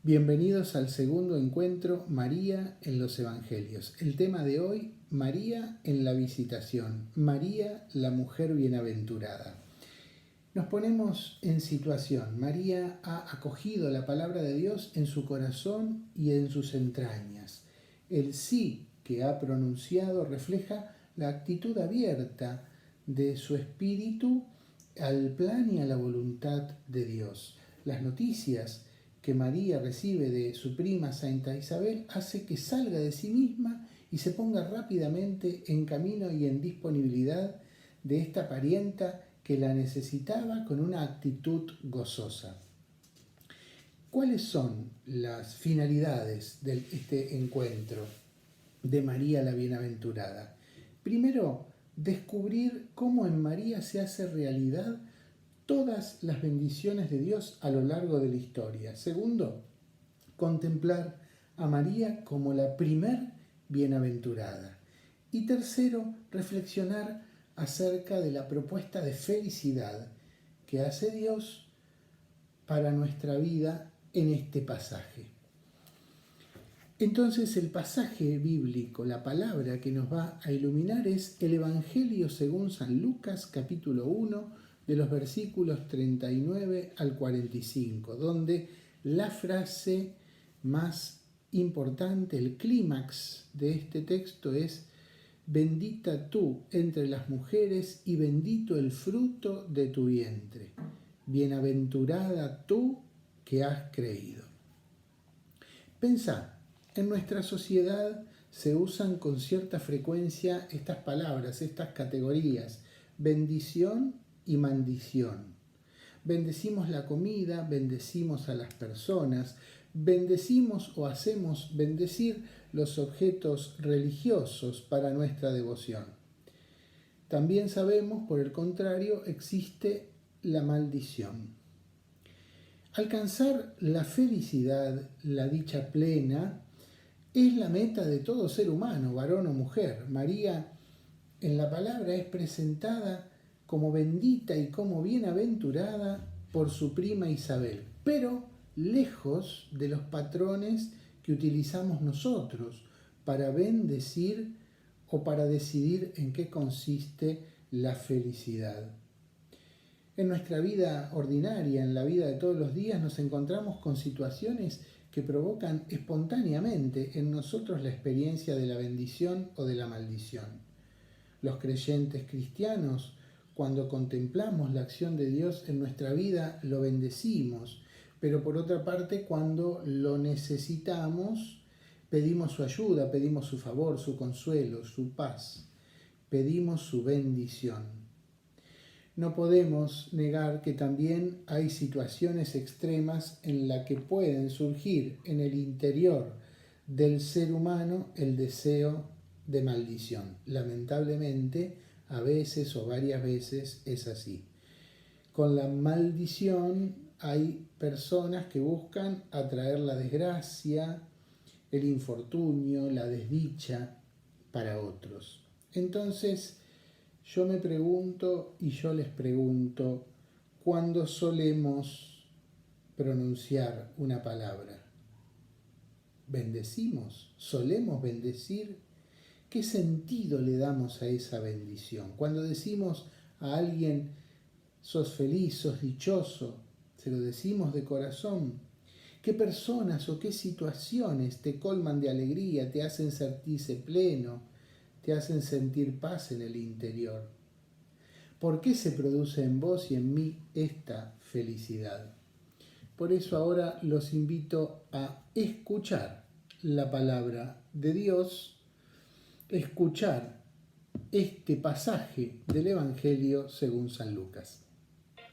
Bienvenidos al segundo encuentro María en los Evangelios. El tema de hoy, María en la visitación, María la mujer bienaventurada. Nos ponemos en situación. María ha acogido la palabra de Dios en su corazón y en sus entrañas. El sí que ha pronunciado refleja la actitud abierta de su espíritu al plan y a la voluntad de Dios. Las noticias que María recibe de su prima Santa Isabel hace que salga de sí misma y se ponga rápidamente en camino y en disponibilidad de esta parienta que la necesitaba con una actitud gozosa. ¿Cuáles son las finalidades de este encuentro de María la Bienaventurada? Primero, descubrir cómo en María se hace realidad todas las bendiciones de Dios a lo largo de la historia. Segundo, contemplar a María como la primer bienaventurada. Y tercero, reflexionar acerca de la propuesta de felicidad que hace Dios para nuestra vida en este pasaje. Entonces el pasaje bíblico, la palabra que nos va a iluminar es el Evangelio según San Lucas, capítulo 1, de los versículos 39 al 45, donde la frase más importante, el clímax de este texto es: bendita tú entre las mujeres y bendito el fruto de tu vientre. Bienaventurada tú que has creído. Pensá, en nuestra sociedad se usan con cierta frecuencia estas palabras, estas categorías: bendición y maldición. Bendecimos la comida, bendecimos a las personas, bendecimos o hacemos bendecir los objetos religiosos para nuestra devoción. También sabemos, por el contrario, existe la maldición. Alcanzar la felicidad, la dicha plena, es la meta de todo ser humano, varón o mujer. María en la palabra es presentada como bendita y como bienaventurada por su prima Isabel, pero lejos de los patrones que utilizamos nosotros para bendecir o para decidir en qué consiste la felicidad. En nuestra vida ordinaria, en la vida de todos los días, nos encontramos con situaciones que provocan espontáneamente en nosotros la experiencia de la bendición o de la maldición. Los creyentes cristianos, cuando contemplamos la acción de Dios en nuestra vida, lo bendecimos, pero por otra parte, cuando lo necesitamos, pedimos su ayuda, pedimos su favor, su consuelo, su paz, pedimos su bendición. No podemos negar que también hay situaciones extremas en las que pueden surgir en el interior del ser humano el deseo de maldición. Lamentablemente, a veces o varias veces es así. Con la maldición hay personas que buscan atraer la desgracia, el infortunio, la desdicha para otros. Entonces, yo me pregunto y yo les pregunto, ¿cuándo solemos pronunciar una palabra? ¿Bendecimos? ¿Solemos bendecir? ¿Qué sentido le damos a esa bendición? Cuando decimos a alguien, sos feliz, sos dichoso, ¿se lo decimos de corazón? ¿Qué personas o qué situaciones te colman de alegría, te hacen sentirse pleno, te hacen sentir paz en el interior? ¿Por qué se produce en vos y en mí esta felicidad? Por eso ahora los invito a escuchar la palabra de Dios, escuchar este pasaje del Evangelio según San Lucas.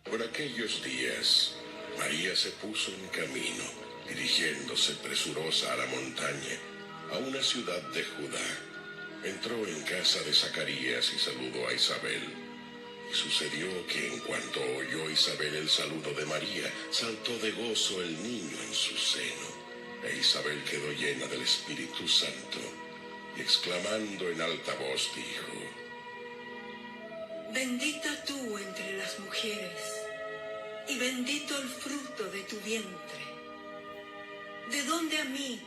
Por aquellos días, María se puso en camino, dirigiéndose presurosa a la montaña, a una ciudad de Judá. Entró en casa de Zacarías y saludó a Isabel. Y sucedió que en cuanto oyó Isabel el saludo de María, saltó de gozo el niño en su seno. E Isabel quedó llena del Espíritu Santo, y exclamando en alta voz dijo: Bendita tú entre las mujeres, y bendito el fruto de tu vientre. ¿De dónde a mí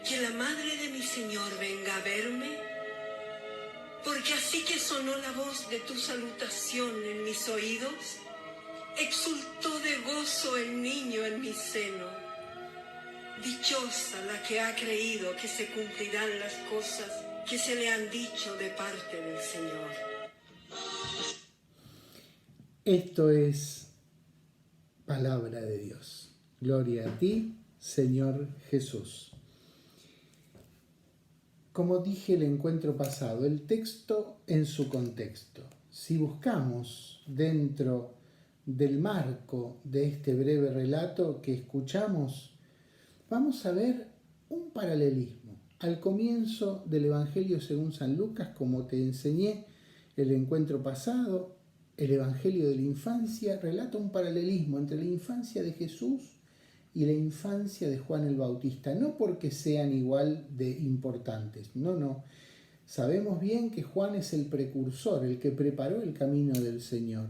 que la madre de mi Señor venga a verme? Porque así que sonó la voz de tu salutación en mis oídos, exultó de gozo el niño en mi seno. Dichosa la que ha creído que se cumplirán las cosas que se le han dicho de parte del Señor. Esto es palabra de Dios. Gloria a ti, Señor Jesús. Como dije el encuentro pasado, el texto en su contexto. Si buscamos dentro del marco de este breve relato que escuchamos, vamos a ver un paralelismo. Al comienzo del Evangelio según San Lucas, como te enseñé el encuentro pasado, el Evangelio de la infancia relata un paralelismo entre la infancia de Jesús y la infancia de Juan el Bautista, no porque sean igual de importantes, no. Sabemos bien que Juan es el precursor, el que preparó el camino del Señor,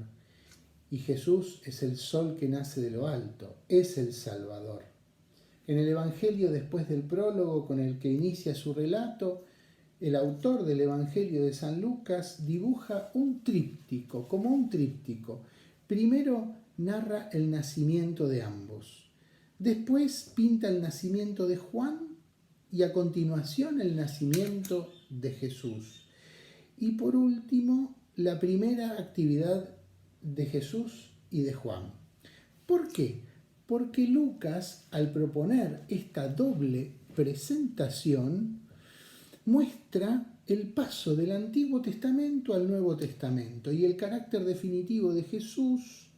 y Jesús es el sol que nace de lo alto, es el Salvador. En el Evangelio, después del prólogo con el que inicia su relato, el autor del Evangelio de San Lucas dibuja un tríptico, como un tríptico. Primero narra el nacimiento de ambos. Después pinta el nacimiento de Juan y a continuación el nacimiento de Jesús. Y por último, la primera actividad de Jesús y de Juan. ¿Por qué? Porque Lucas, al proponer esta doble presentación, muestra el paso del Antiguo Testamento al Nuevo Testamento y el carácter definitivo de Jesús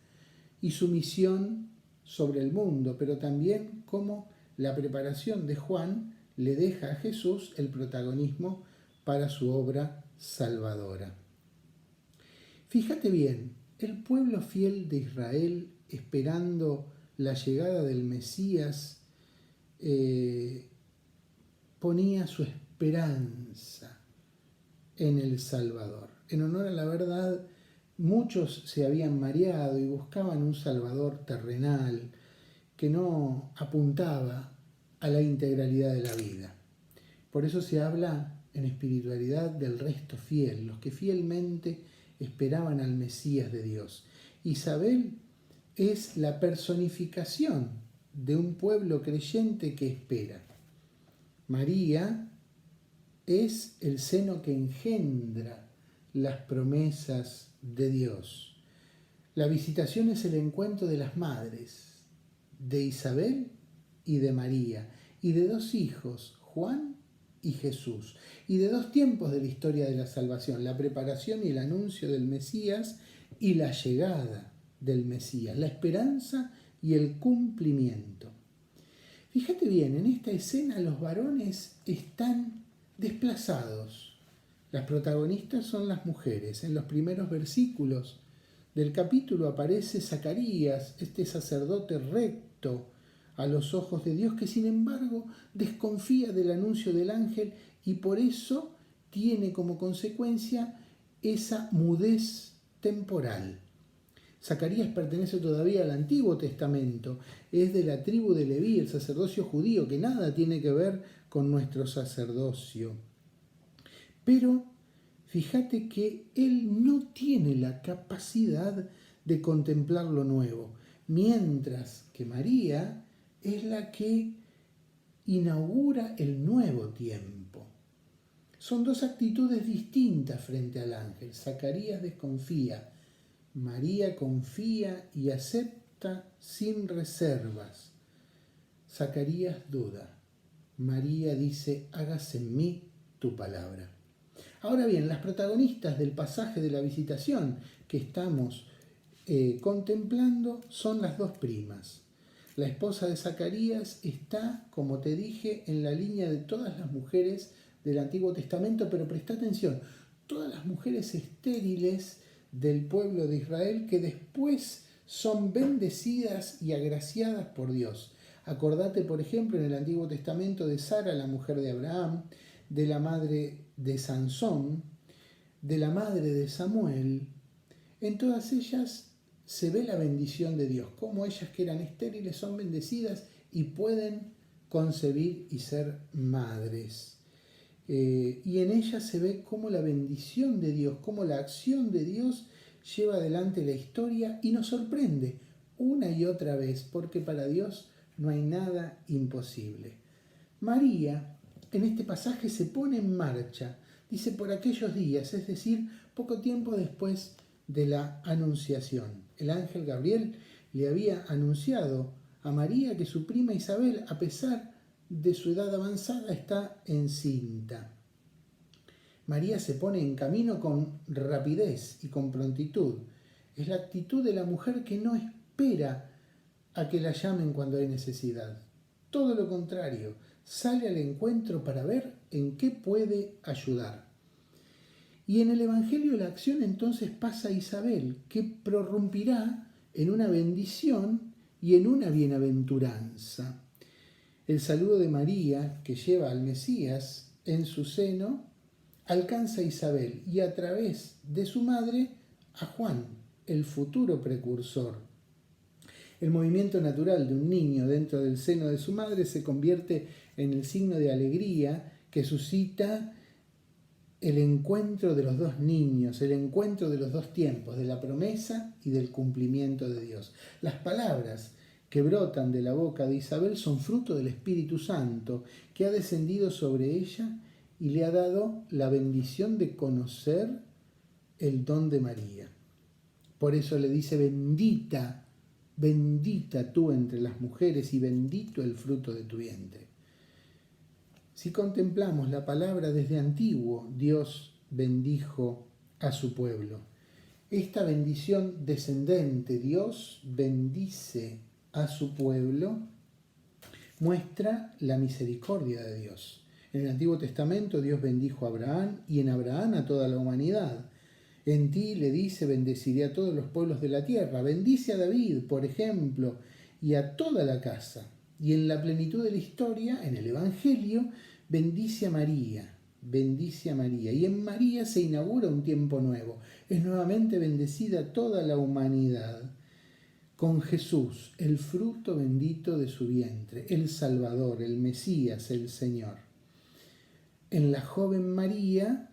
y su misión sobre el mundo, pero también cómo la preparación de Juan le deja a Jesús el protagonismo para su obra salvadora. Fíjate bien, el pueblo fiel de Israel, esperando la llegada del Mesías, ponía su esperanza en el Salvador. En honor a la verdad, muchos se habían mareado y buscaban un Salvador terrenal que no apuntaba a la integralidad de la vida. Por eso se habla en espiritualidad del resto fiel, los que fielmente esperaban al Mesías de Dios. Isabel es la personificación de un pueblo creyente que espera. María es el seno que engendra las promesas de Dios. La visitación es el encuentro de las madres, de Isabel y de María, y de dos hijos, Juan y Jesús, y de dos tiempos de la historia de la salvación, la preparación y el anuncio del Mesías y la llegada del Mesías, la esperanza y el cumplimiento. Fíjate bien, en esta escena los varones están desplazados. Las protagonistas son las mujeres. En los primeros versículos del capítulo aparece Zacarías, este sacerdote recto a los ojos de Dios, que sin embargo desconfía del anuncio del ángel y por eso tiene como consecuencia esa mudez temporal. Zacarías pertenece todavía al Antiguo Testamento, es de la tribu de Leví, el sacerdocio judío, que nada tiene que ver con nuestro sacerdocio. Pero fíjate que él no tiene la capacidad de contemplar lo nuevo, mientras que María es la que inaugura el nuevo tiempo. Son dos actitudes distintas frente al ángel. Zacarías desconfía, María confía y acepta sin reservas. Zacarías duda. María dice, hágase en mí tu palabra. Ahora bien, las protagonistas del pasaje de la visitación que estamos contemplando son las dos primas. La esposa de Zacarías está, como te dije, en la línea de todas las mujeres del Antiguo Testamento, pero presta atención, todas las mujeres estériles del pueblo de Israel que después son bendecidas y agraciadas por Dios. Acordate, por ejemplo, en el Antiguo Testamento de Sara, la mujer de Abraham, de la madre de Sansón, de la madre de Samuel. En todas ellas se ve la bendición de Dios, cómo ellas que eran estériles son bendecidas y pueden concebir y ser madres. Y en ella se ve cómo la bendición de Dios, cómo la acción de Dios lleva adelante la historia y nos sorprende una y otra vez, porque para Dios no hay nada imposible. María, en este pasaje, se pone en marcha, dice por aquellos días, es decir, poco tiempo después de la anunciación. El ángel Gabriel le había anunciado a María que su prima Isabel, a pesar de su edad avanzada, está encinta. María se pone en camino con rapidez y con prontitud. Es la actitud de la mujer que no espera a que la llamen cuando hay necesidad. Todo lo contrario, sale al encuentro para ver en qué puede ayudar. Y en el Evangelio la acción entonces pasa a Isabel, que prorrumpirá en una bendición y en una bienaventuranza. El saludo de María, que lleva al Mesías en su seno, alcanza a Isabel y a través de su madre a Juan, el futuro precursor. El movimiento natural de un niño dentro del seno de su madre se convierte en el signo de alegría que suscita el encuentro de los dos niños, el encuentro de los dos tiempos, de la promesa y del cumplimiento de Dios. Las palabras que brotan de la boca de Isabel son fruto del Espíritu Santo, que ha descendido sobre ella y le ha dado la bendición de conocer el don de María. Por eso le dice: bendita, bendita tú entre las mujeres y bendito el fruto de tu vientre. Si contemplamos la palabra desde antiguo, Dios bendijo a su pueblo. Esta bendición descendente, Dios bendice a su pueblo, muestra la misericordia de Dios. En el Antiguo Testamento Dios bendijo a Abraham y en Abraham a toda la humanidad. En ti, le dice, bendeciré a todos los pueblos de la tierra. Bendice a David, por ejemplo, y a toda la casa. Y en la plenitud de la historia, en el Evangelio, bendice a María, bendice a María. Y en María se inaugura un tiempo nuevo. Es nuevamente bendecida toda la humanidad. Con Jesús, el fruto bendito de su vientre, el Salvador, el Mesías, el Señor. En la joven María,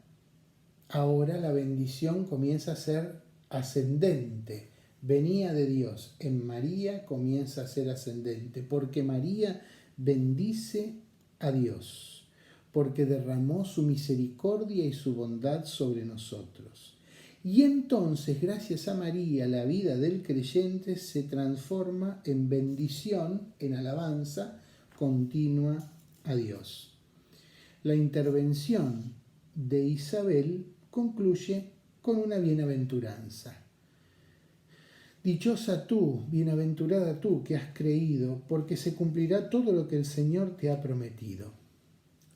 ahora la bendición comienza a ser ascendente. Venía de Dios, en María comienza a ser ascendente, porque María bendice a Dios, porque derramó su misericordia y su bondad sobre nosotros. Y entonces, gracias a María, la vida del creyente se transforma en bendición, en alabanza continua a Dios. La intervención de Isabel concluye con una bienaventuranza. Dichosa tú, bienaventurada tú que has creído, porque se cumplirá todo lo que el Señor te ha prometido.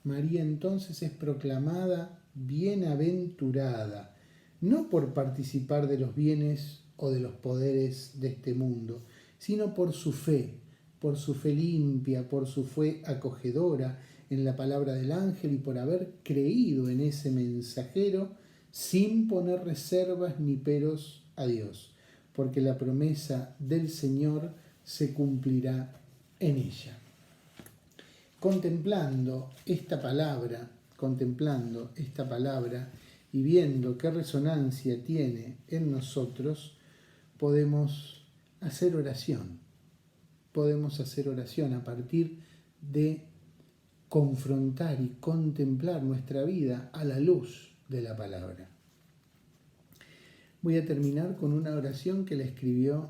María entonces es proclamada bienaventurada, no por participar de los bienes o de los poderes de este mundo, sino por su fe limpia, por su fe acogedora en la palabra del ángel y por haber creído en ese mensajero sin poner reservas ni peros a Dios, porque la promesa del Señor se cumplirá en ella. Contemplando esta palabra y viendo qué resonancia tiene en nosotros, podemos hacer oración. Podemos hacer oración a partir de confrontar y contemplar nuestra vida a la luz de la palabra. Voy a terminar con una oración que le escribió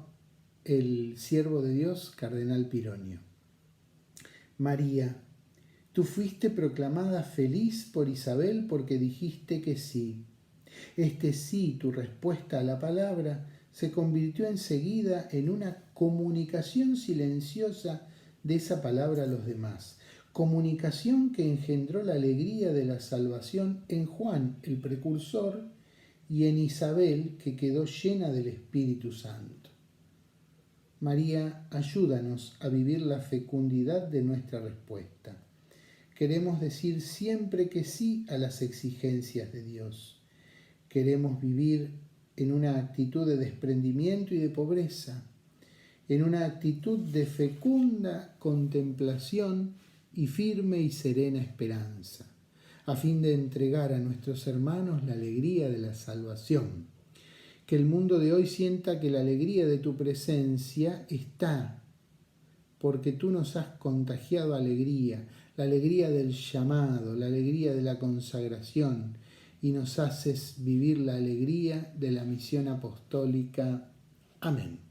el siervo de Dios, Cardenal Pironio. María, tú fuiste proclamada feliz por Isabel porque dijiste que sí. Este sí, tu respuesta a la palabra, se convirtió enseguida en una comunicación silenciosa de esa palabra a los demás. Comunicación que engendró la alegría de la salvación en Juan, el precursor, y en Isabel, que quedó llena del Espíritu Santo. María, ayúdanos a vivir la fecundidad de nuestra respuesta. Queremos decir siempre que sí a las exigencias de Dios. Queremos vivir en una actitud de desprendimiento y de pobreza, en una actitud de fecunda contemplación y firme y serena esperanza, a fin de entregar a nuestros hermanos la alegría de la salvación. Que el mundo de hoy sienta que la alegría de tu presencia está, porque tú nos has contagiado alegría, la alegría del llamado, la alegría de la consagración, y nos haces vivir la alegría de la misión apostólica. Amén.